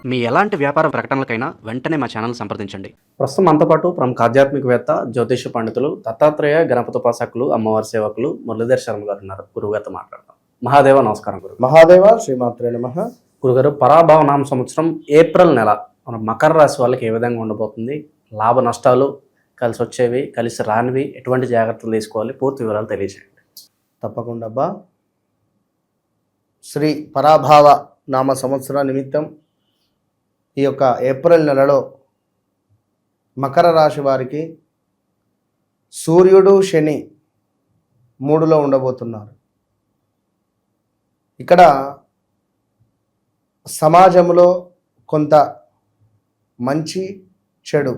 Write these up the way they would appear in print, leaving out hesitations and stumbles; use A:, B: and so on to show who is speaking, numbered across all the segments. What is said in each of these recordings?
A: మీ ఎలాంటి వ్యాపార ప్రకటనలకైనా వెంటనే మా ఛానల్ సంప్రదించండి. ప్రస్తుతం మనతో పాటు ప్రముఖ ఆధ్యాత్మికవేత్త, జ్యోతిష పండితులు, దత్తాత్రేయ గణపతి ఉపాసకులు, అమ్మవారి సేవకులు మురళీధర్ శర్మ గారు ఉన్నారు. గురుగారితో మాట్లాడతాం. మహాదేవ నమస్కారం. గురు
B: మహాదేవ శ్రీమాత్రే నమః.
A: గురుగారు, పరాభవనామ సంవత్సరం ఏప్రిల్ నెల మన మకర రాశి వాళ్ళకి ఏ విధంగా ఉండబోతుంది? లాభ నష్టాలు, కలిసి వచ్చేవి, కలిసి రానివి, ఎటువంటి జాగ్రత్తలు తీసుకోవాలి? పూర్తి వివరాలు తెలియజేయండి.
B: తప్పకుండా అబ్బా. శ్రీ పరాభావ నామ సంవత్సర నిమిత్తం ఈ యొక్క ఏప్రిల్ నెలలో మకర రాశి వారికి సూర్యుడు శని 3లో ఉండబోతున్నారు. ఇక్కడ సమాజంలో కొంత మంచి చెడు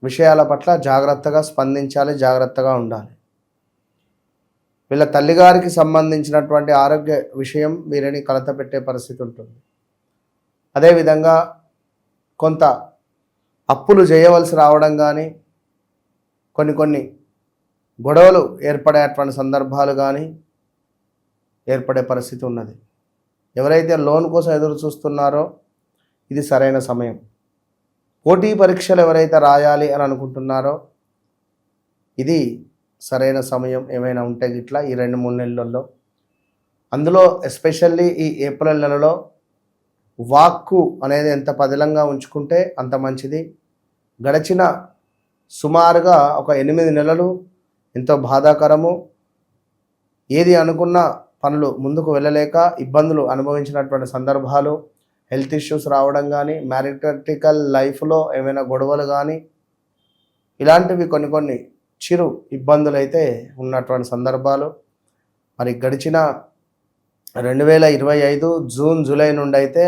B: విషయాల పట్ల జాగ్రత్తగా స్పందించాలి, జాగ్రత్తగా ఉండాలి. వీళ్ళ తల్లిగారికి సంబంధించినటువంటి ఆరోగ్య విషయం వీరిని కలత పెట్టే పరిస్థితి ఉంటుంది. అదేవిధంగా కొంత అప్పులు చేయవలసి రావడం కానీ, కొన్ని గొడవలు ఏర్పడేటువంటి సందర్భాలు కానీ ఏర్పడే పరిస్థితి ఉన్నది. ఎవరైతే లోన్ కోసం ఎదురు చూస్తున్నారో ఇది సరైన సమయం. పోటీ పరీక్షలు ఎవరైతే రాయాలి అని అనుకుంటున్నారో ఇది సరైన సమయం. ఏమైనా ఉంటే గిట్లా ఈ 2-3 నెలల్లో, అందులో ఎస్పెషల్లీ ఈ ఏప్రిల్ నెలలో వాక్కు అనేది ఎంత పదిలంగా ఉంచుకుంటే అంత మంచిది. గడిచిన సుమారుగా ఒక 8 నెలలు ఎంతో బాధాకరము. ఏది అనుకున్న పనులు ముందుకు వెళ్ళలేక ఇబ్బందులు అనుభవించినటువంటి సందర్భాలు, హెల్త్ ఇష్యూస్ రావడం కానీ, మ్యారిటల్ లైఫ్లో ఏమైనా గొడవలు కానీ, ఇలాంటివి కొన్ని చిరు ఇబ్బందులు అయితే ఉన్నటువంటి సందర్భాలు. మరి గడిచిన 2025 జూన్ జూలై నుండి అయితే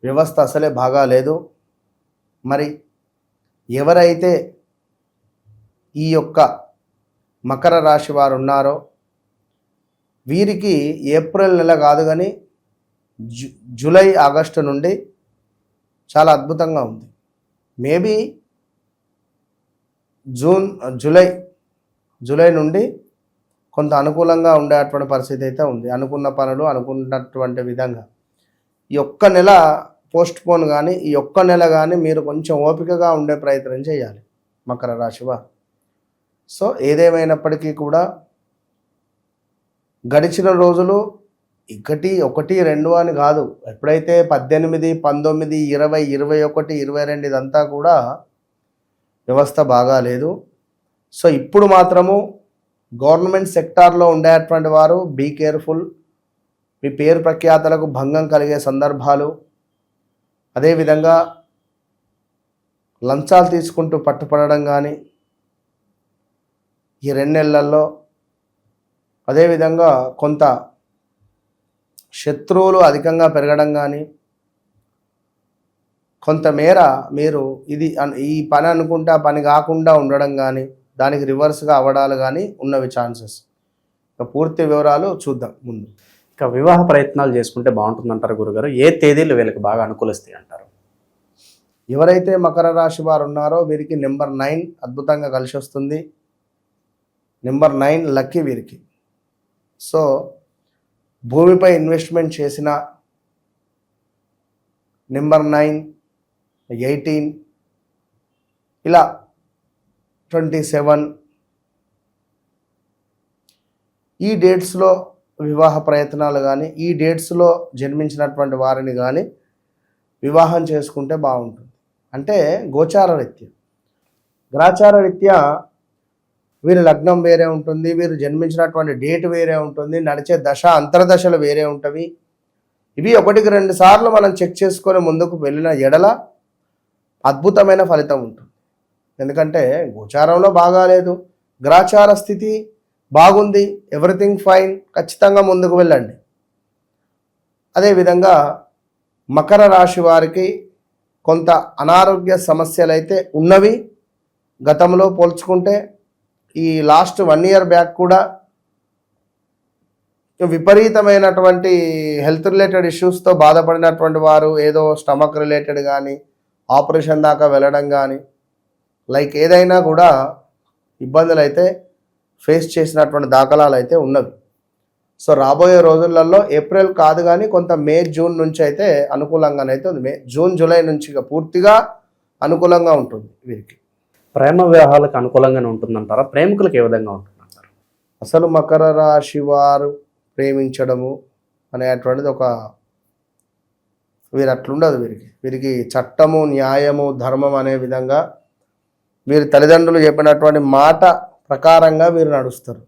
B: వ్యవస్థ అసలే బాగాలేదు. మరి ఎవరైతే ఈ యొక్క మకర రాశి వారు ఉన్నారో వీరికి ఏప్రిల్ నెల కాదు కానీ జూలై ఆగస్టు నుండి చాలా అద్భుతంగా ఉంది. మేబీ జూలై నుండి కొంత అనుకూలంగా ఉండేటువంటి పరిస్థితి అయితే ఉంది. అనుకున్న పనులు అనుకున్నటువంటి విధంగా ఈ ఒక్క నెల పోస్ట్పోన్ కానీ, ఈ ఒక్క నెల కానీ మీరు కొంచెం ఓపికగా ఉండే ప్రయత్నం చేయాలి మకర రాశి వారు. సో ఏదేమైనప్పటికీ కూడా గడిచిన రోజులు 1, 2 అని కాదు, ఎప్పుడైతే 18, 19, 20, 21, 22 ఇదంతా కూడా వ్యవస్థ బాగాలేదు. సో ఇప్పుడు మాత్రము గవర్నమెంట్ సెక్టార్లో ఉండేటువంటి వారు బీ కేర్ఫుల్. మీ పేరు ప్రఖ్యాతలకు భంగం కలిగే సందర్భాలు, అదేవిధంగా లంచాలు తీసుకుంటూ పట్టుపడడం కానీ ఈ 2 నెలల్లో, అదేవిధంగా కొంత శత్రువులు అధికంగా పెరగడం కానీ, కొంతమేర మీరు ఈ పని అనుకుంటే ఆ పని కాకుండా ఉండడం కానీ, దానికి రివర్స్గా అవ్వడాలు కానీ ఉన్నవి ఛాన్సెస్. ఇక పూర్తి వివరాలు చూద్దాం ముందు.
A: ఇక వివాహ ప్రయత్నాలు చేసుకుంటే బాగుంటుందంటారు గురుగారు? ఏ తేదీలు వీళ్ళకి బాగా అనుకూలిస్తాయి అంటారు?
B: ఎవరైతే మకర రాశి వారు ఉన్నారో వీరికి నెంబర్ 9 అద్భుతంగా కలిసి వస్తుంది. నెంబర్ 9 లక్కీ వీరికి. సో భూమిపై ఇన్వెస్ట్మెంట్ చేసిన నెంబర్ 9, 18, ఇలా 27 ఈ డేట్స్లో వివాహ ప్రయత్నాలు కానీ, ఈ డేట్స్లో జన్మించినటువంటి వారిని కానీ వివాహం చేసుకుంటే బాగుంటుంది. అంటే గోచార రీత్యా, గ్రాచార రీత్యా వీరి లగ్నం వేరే ఉంటుంది, వీరు జన్మించినటువంటి డేట్ వేరే ఉంటుంది, నడిచే దశ అంతర్దశలు వేరే ఉంటుంది. ఇవి 1-2 సార్లు మనం చెక్ చేసుకొని ముందుకు వెళ్ళిన ఎడల అద్భుతమైన ఫలితం ఉంటుంది. ఎందుకంటే గోచారంలో బాగాలేదు, గ్రాచార స్థితి బాగుంది, ఎవ్రీథింగ్ ఫైన్, ఖచ్చితంగా ముందుకు వెళ్ళండి. అదేవిధంగా మకర రాశి వారికి కొంత అనారోగ్య సమస్యలు అయితే ఉన్నవి. గతంలో పోల్చుకుంటే ఈ లాస్ట్ 1 year బ్యాక్ కూడా విపరీతమైనటువంటి హెల్త్ రిలేటెడ్ ఇష్యూస్తో బాధపడినటువంటి వారు, ఏదో స్టమక్ రిలేటెడ్ కానీ, ఆపరేషన్ దాకా వెళ్ళడం కానీ, లైక్ ఏదైనా కూడా ఇబ్బందులు అయితే ఫేస్ చేసినటువంటి దాఖలాలు అయితే ఉన్నవి. సో రాబోయే రోజులలో ఏప్రిల్ కాదు కానీ కొంత మే జూన్ నుంచి అయితే అనుకూలంగానైతే ఉంది. మే జూన్ జూలై నుంచి ఇక పూర్తిగా అనుకూలంగా ఉంటుంది వీరికి.
A: ప్రేమ వివాహాలకు అనుకూలంగానే ఉంటుందంటారా? ప్రేమికులకు ఏ విధంగా ఉంటుందంటారు?
B: అసలు మకర రాశి వారు ప్రేమించడము అనేటువంటిది ఒక వీరు అట్లుండదు. వీరికి చట్టము, న్యాయము, ధర్మం అనే విధంగా వీరి తల్లిదండ్రులు చెప్పినటువంటి మాట ప్రకారంగా వీరు నడుస్తారు.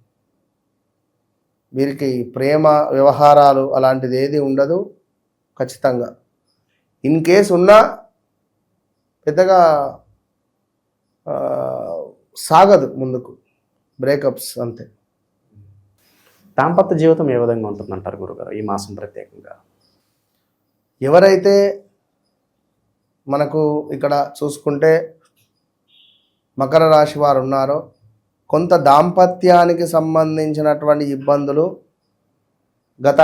B: వీరికి ప్రేమ వ్యవహారాలు అలాంటిది ఏది ఉండదు. ఖచ్చితంగా ఇన్ కేస్ ఉన్నా పెద్దగా సాగదు ముందుకు, బ్రేకప్స్ అంతే.
A: దాంపత్య జీవితం ఏ విధంగా ఉంటుందంటారు గురుగారు ఈ మాసం ప్రత్యేకంగా?
B: ఎవరైతే మనకు ఇక్కడ చూసుకుంటే మకర రాశి వారు ఉన్నారో కొంత దాంపత్యానికి సంబంధించినటువంటి ఇబ్బందులు గత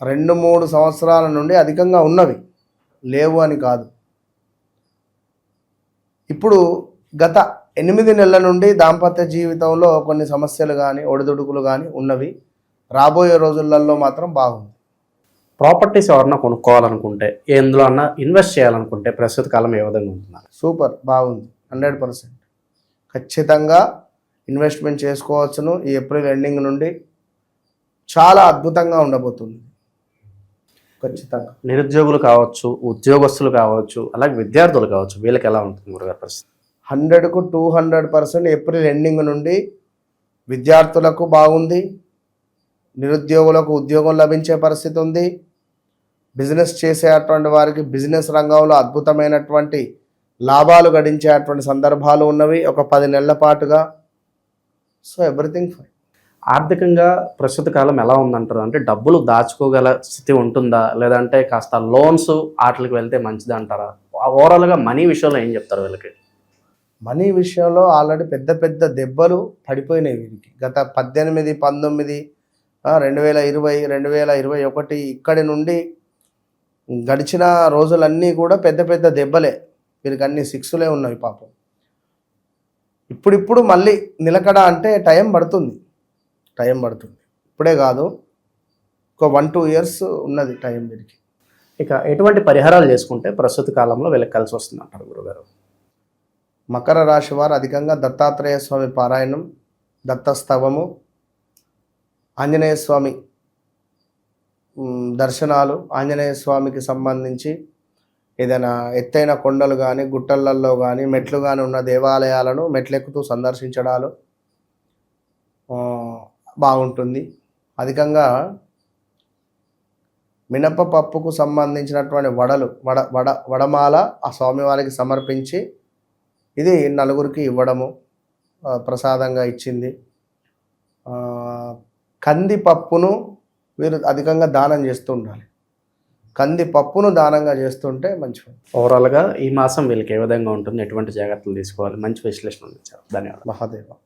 B: 2-3 సంవత్సరాల నుండి అధికంగా ఉన్నవి, లేవు అని కాదు. ఇప్పుడు గత 8 నెలల నుండి దాంపత్య జీవితంలో కొన్ని సమస్యలు కానీ ఒడిదుడుకులు కానీ ఉన్నవి. రాబోయే రోజులలో మాత్రం బాగుంది.
A: ప్రాపర్టీస్ ఎవరన్నా కొనుక్కోవాలనుకుంటే, ఎందులో అన్నా ఇన్వెస్ట్ చేయాలనుకుంటే ప్రస్తుత కాలం ఏ విధంగా ఉంటున్నారు?
B: సూపర్, బాగుంది. 100% ఖచ్చితంగా ఇన్వెస్ట్మెంట్ చేసుకోవచ్చును. ఈ ఏప్రిల్ ఎండింగ్ నుండి చాలా అద్భుతంగా ఉండబోతుంది. ఖచ్చితంగా
A: నిరుద్యోగులు కావచ్చు, ఉద్యోగస్తులు కావచ్చు, అలాగే విద్యార్థులు కావచ్చు, వీళ్ళకి ఎలా ఉంటుంది గురుగారు పరిస్థితి?
B: 100కు 200% ఏప్రిల్ ఎండింగ్ నుండి విద్యార్థులకు బాగుంది, నిరుద్యోగులకు ఉద్యోగం లభించే పరిస్థితి ఉంది. బిజినెస్ చేసేటువంటి వారికి బిజినెస్ రంగంలో అద్భుతమైనటువంటి లాభాలు గడించేటువంటి సందర్భాలు ఉన్నవి ఒక 10 నెలల పాటుగా. So everything fine.
A: ఆర్థికంగా ప్రస్తుత కాలం ఎలా ఉందంటారు? అంటే డబ్బులు దాచుకోగల స్థితి ఉంటుందా, లేదంటే కాస్త లోన్స్ వాటికి వెళ్తే మంచిది అంటారా? ఓవరాల్గా మనీ విషయంలో ఏం చెప్తారు వీళ్ళకి?
B: మనీ విషయంలో ఆల్రెడీ పెద్ద పెద్ద దెబ్బలు పడిపోయినాయి వీరికి. గత 18, 19, 2020, 2021 ఇక్కడి నుండి గడిచిన రోజులన్నీ కూడా పెద్ద పెద్ద దెబ్బలే. వీరికి అన్ని 6లే ఉన్నాయి పాపం. ఇప్పుడిప్పుడు మళ్ళీ నిలకడ అంటే టైం పడుతుంది. ఇప్పుడే కాదు, ఒక 1-2 ఇయర్స్ ఉన్నది టైం వీరికి.
A: ఇక ఎటువంటి పరిహారాలు చేసుకుంటే ప్రస్తుత కాలంలో వీళ్ళకి కలిసి వస్తుంది అంటారు గురుగారు?
B: మకర రాశి వారు అధికంగా దత్తాత్రేయ స్వామి పారాయణం, దత్తస్తవము, ఆంజనేయ స్వామి దర్శనాలు, ఆంజనేయ స్వామికి సంబంధించి ఏదైనా ఎత్తైన కొండలు కానీ గుట్టలలో కానీ మెట్లు కానీ ఉన్న దేవాలయాలను మెట్లెక్కుతూ సందర్శించడాలు బాగుంటుంది. అధికంగా మినపపప్పుకు సంబంధించినటువంటి వడమాల ఆ స్వామివారికి సమర్పించి ఇది నలుగురికి ఇవ్వడము, ప్రసాదంగా ఇచ్చింది. కందిపప్పును వీరు అధికంగా దానం చేస్తూ ఉండాలి. కందిపప్పును దానంగా చేస్తుంటే మంచిది.
A: ఓవరాల్గా ఈ మాసం వీళ్ళకి ఏ విధంగా ఉంటుంది, ఎటువంటి జాగ్రత్తలు తీసుకోవాలి? మంచి విశ్లేషణ అందించారు. ధన్యవాదాలు.
B: మహాదేవ.